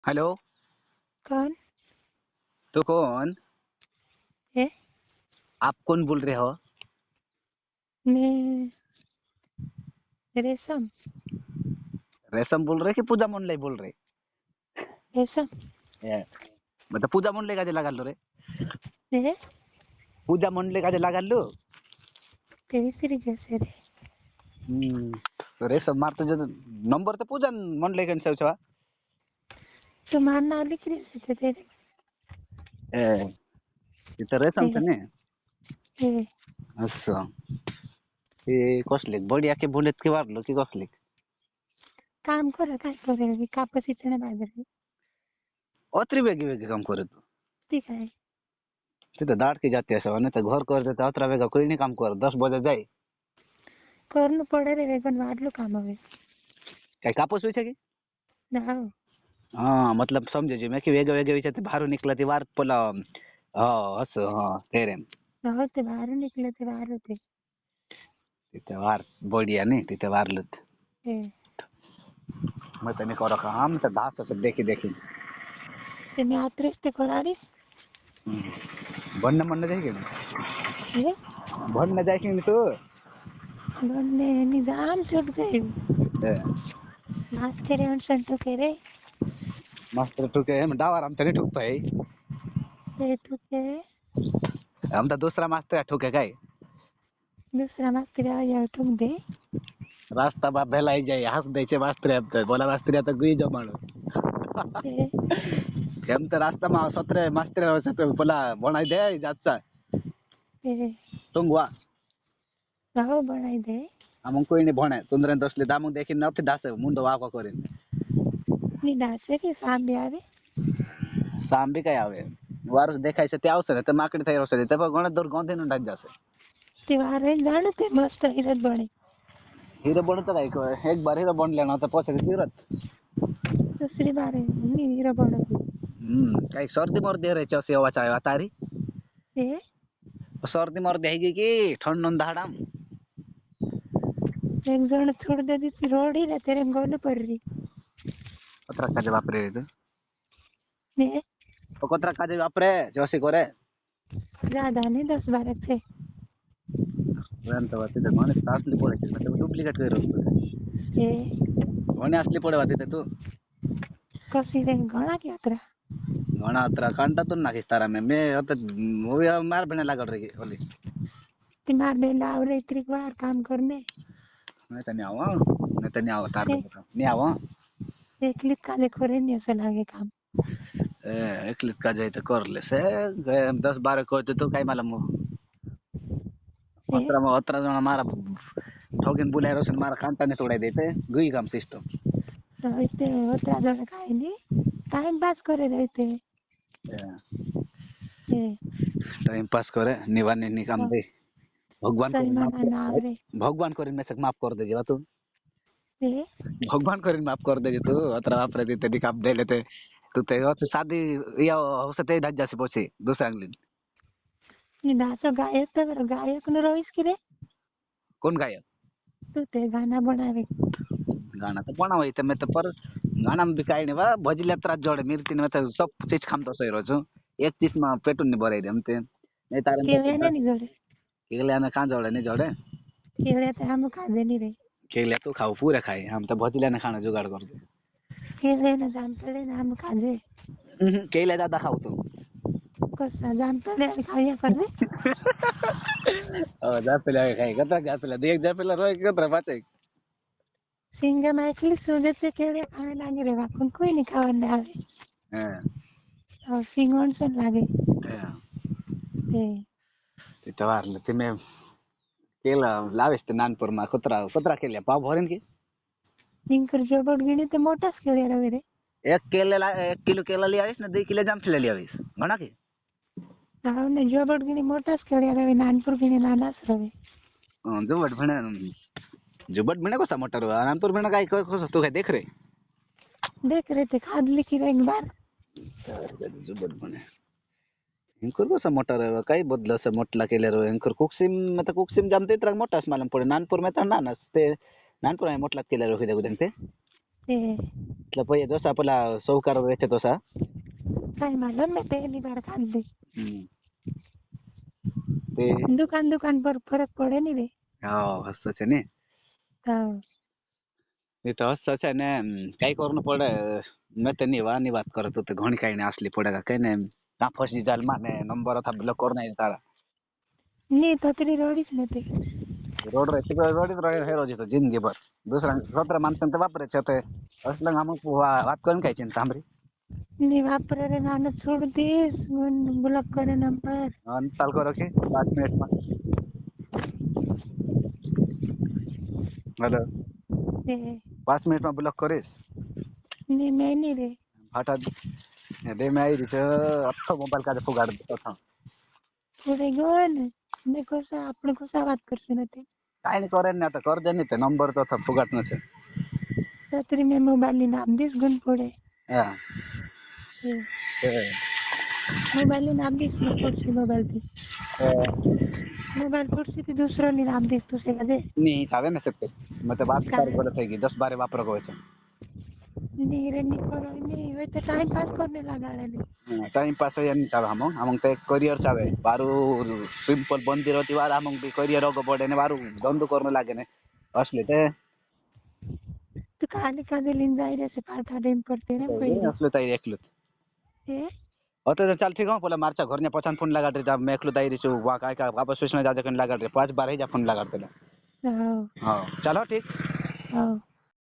Hello. कौन तो कौन? है? आप कौन बोल रहे हो? मैं रेशम। रेशम बोल रहे कि पूजा मंडले बोल रहे? रेशम ए, मतलब पूजा मंडले काजे लागालो रे? है पूजा मंडले काजे लागालो? तेरी सिरी जैसे रे। तो रेशम मार तुझे नंबर तो पूजा मंडले का छवा. तुम्हारा नाम लिख रहे थे तेरे। ए, इथं रेशम है, ने. है। असं. ते कसले बडी आके बोलेत की वारलो की कसले? काम करा काय करे अभी कापस इतने बाजार अत्री वेगी वेगी काम करत. ठीक है। तिथं दाट की जाते असं नाही तर घर कर देता अत्रा वेगा कोई नहीं काम कर 10 बजे जाए. करना पड़े रे वेगन वाटलो काम हवे काय कापूस विचे की? ना हा मतलब समजे जे मैं की वेगळे वेगळे विचार बाहेर निघला ते वार पला. हा असं हा तेरे ना ते बाहर निकले ते बाहर होते तिथे वार बढिया नाही तिथे वारलत. है। मग त्यांनी करा काम तर 10 देखी देखी. ते मैं आत्रेस ते कोराडी भन्न म्हणणं जाय की है भन्न जाय की तू. बनने निजाम छूट गए नाच करे संतो करे मास्तर ठुके डावार आमच्या नाही ठुकतोय. ते तू के आमचा दुसरा मास्तर ठुके काय दूसरा मास्टर या तुम दे रास्ता बा भेलाई जाय हस द्यायचे मास्तर बोला मास्तर आता गुई जो माणूस. है એમ તો રાસ્તામાં સત્રે માસ્તર પેલા ભણાઈ દે જાતતા है ટુંગવા राहो बनाई दे આમ કોઈ નહીં ભણે તુંદરે દસલી દામું દેખી નથી દાસે મુંડો વાકો કરીને ની દાસે કે સામ બી આવે સામ બી કઈ આવે વારસ દેખાય છે તે આવશે ને તે માકડી થઈ રહેશે તે ઘણા દૂર ગોંધીનું ડાક જશે. તે વારે જાણે તે મસ્ત હીરત બને હીરો બનતો કઈ એક બાર હીરો બનલેનો તો પછી તીરત दुसरी बारे ની હીરો बनती કઈ શરદી મરદી રહે છે સેવા ચાહે તારી એ શરદી મરદી આવી ગઈ કે ઠંડ દાડામ एक जण छोड़ दे दी रोड़ी रे तेरे गोल पर रही કતરા કાજે વાપરે તું ने તો કતરા કાજે વાપરે જોશી કરે ज्यादा नहीं 10-12 थे એમ તો વાત તે મને સાસલી પડે છે એટલે ડુપ્લિકેટ કરી રહ્યો ए મને असली પડે વાત તું कसी रे घणा की यात्रा ઘણા અતરા કાંટા તો નાખીશ તારા મેં હવે મૂવી માર ભણે લાગડ રહી ઓલી तिमार बेला और इतनी बार काम करने નહીં તો નહીં આવો તાર નહીં આવો एक लिट काले खोरे नहीं ऐसा लगे काम એકલી કા જાય તો કર લેશે 10-12 કોઈ તો કઈ માલમ અતરા જણા મારા ઠોકીને બોલાય રહ્યો છે મારા કાંટાને તોડાઈ દેતે ગઈ કામ સિસ્ટમ तो इतने होता जण काई नहीं टाइम पास करे रहते ए टाइम पास करे निवाने ની કામ દે ભગવાન ભગવાન કરીને મેં માફ કરી દેજે તું ભગવાન કરીને માફ કરી દેજે તું અતરા વાપરે તે કામ દે લેતે તું તે શાદી યા હશે તે દાજ જશે પછી દુસરા અંગલી दासो गायक तो गायक नो रोइस की रे કોણ ગાયક तू ते गाना बनावे ગાના તો પણ હોય તમે તો પર ગાનામાં બી કાંઈ નહીં વા ભજલે ત્રાસ જોડે મિરતીને મેં તો सब चीज ખામતો સહી રહ્યો છું એક ચીજમાં પેટું નહીં ભરાઈ દે એમ તે નહીં તારે केले नहीं जोड़े કેળિયાને કાં જોડે નહીં જોડે केले तो हम खा दे नहीं रे કેળિયા તું ખાવ પૂરે ખાય આમ તો ભજल्याने ખાણો जुगाड़ कर दे केले ना जान पड़े ना हम खा दे કેળિયા દાદા ખાવ તું कसा जान पड़े खाया कर दे जा પેલા ખાય કતરા જા પેલા દેખ જા પેલા રોય કતરા પાતે सिंगा में एक्चुअली सोचे से केले खाने लगे रे बापन कोई नहीं खाने आवे હા और सिंगोन से लगे ए તે તવાર નથી મેં કેલા લાવેશ તે નાનપુરમાં કતરા કેલ્યા પાવ ભરીને કે निंकर जो बड़ गिने तो मोटा केले रवे रे 1 કિલો કેલા લઈ આવીશ ને 2 કિલો જામફળી લઈ આવીશ ઘણા કે हां ने जो बड़ गिने मोटा केले रवे नानपुर गिने नाना रवे जुबट भणे कसा मोटर नानपुर भणे काय कसं तू काय देख रहे थे खाद लिखी रे एक बार जुबट भणे इंकर कसा मोटर काय बदल असं मोठला केल्यावर इंकर कुकसिम जामते तर मोठाच मालम पडे नानपुर में तर नानाच ते नानपुर आहे मोठला केल्यावर होते ते ते मतलब पहिले जसा आपला सावकार येते तसा. काय मालूम मैं पहली बार खान ली. ते दुकान दुकान पर फरक पड़े नहीं रे. हो असंच आहे ने. हाँ. ते तर असंच आहे ने. काही करणं पडे. मैं तो नहीं बात करत होते घणी काही नाही असली पडेगा काही नाही. ना फसी जाल माने नंबर था ब्लॉक कर नाही तारा. नहीं तो तेरी रोडीच नहीं थे. रोड रे तिकडे रोडीच हे रोज येतो जिंदगीभर. दुसरा सतरा माणसांचं वापरायचं होते. असलं का मग वाद करून काय चिंता आमरी. नहीं वापरे रे नाना छोड़ दीस ब्लॉक करे नंबर. चाल करो की 5 मिनिट में. हेलो ते 5 मिनिट में ब्लॉक करेस. नहीं मैं नहीं रे. हटा दे मैं आई रिच अच्छा मोबाइल का फुगाड़ देता था. थोड़े गन मैं कोसा आपण कोसा बात करते ना ते. काय नाही करेन नाही आता कर दे नाही ते नंबर तो था फुगाट नसे. रात्री मैं मोबाइल नी नाम दिस गुन पड़े. हा. ते ते मोबाइल नी नाम दिस मैं पड़सी मोबाइल पे. मोबाइल पड़सी थी दूसरा नी नाम दिस तुसे का दे. नहीं सावे ना सकते. मतलब बात कर बोले थे कि 10-12 वापर को वैसे. नहीं रे नहीं करो नहीं वे तो टाइम पास करने लगा रे. टाइम पास है नहीं चाहे हमंग ते करियर चाहे बारू सिंपल बंदी रहती बार हमंग भी करियर होगा पड़े ने बारू धंधो करने लागे ने असले ते. तू खाली खाली लिन जाई रे से पाठा देम पड़ते ना कोई. असले ताई एकलुत. ए होते चल ठीक है बोला मारचा घर ने पछान फोन लगा दे जब मैं एकलु ताई रिचू वा काय का वापस स्टेशन में जा जा कर लगा दे 5 बार ही जा फोन लगा दे. हाँ हां चलो ठीक. हाँ.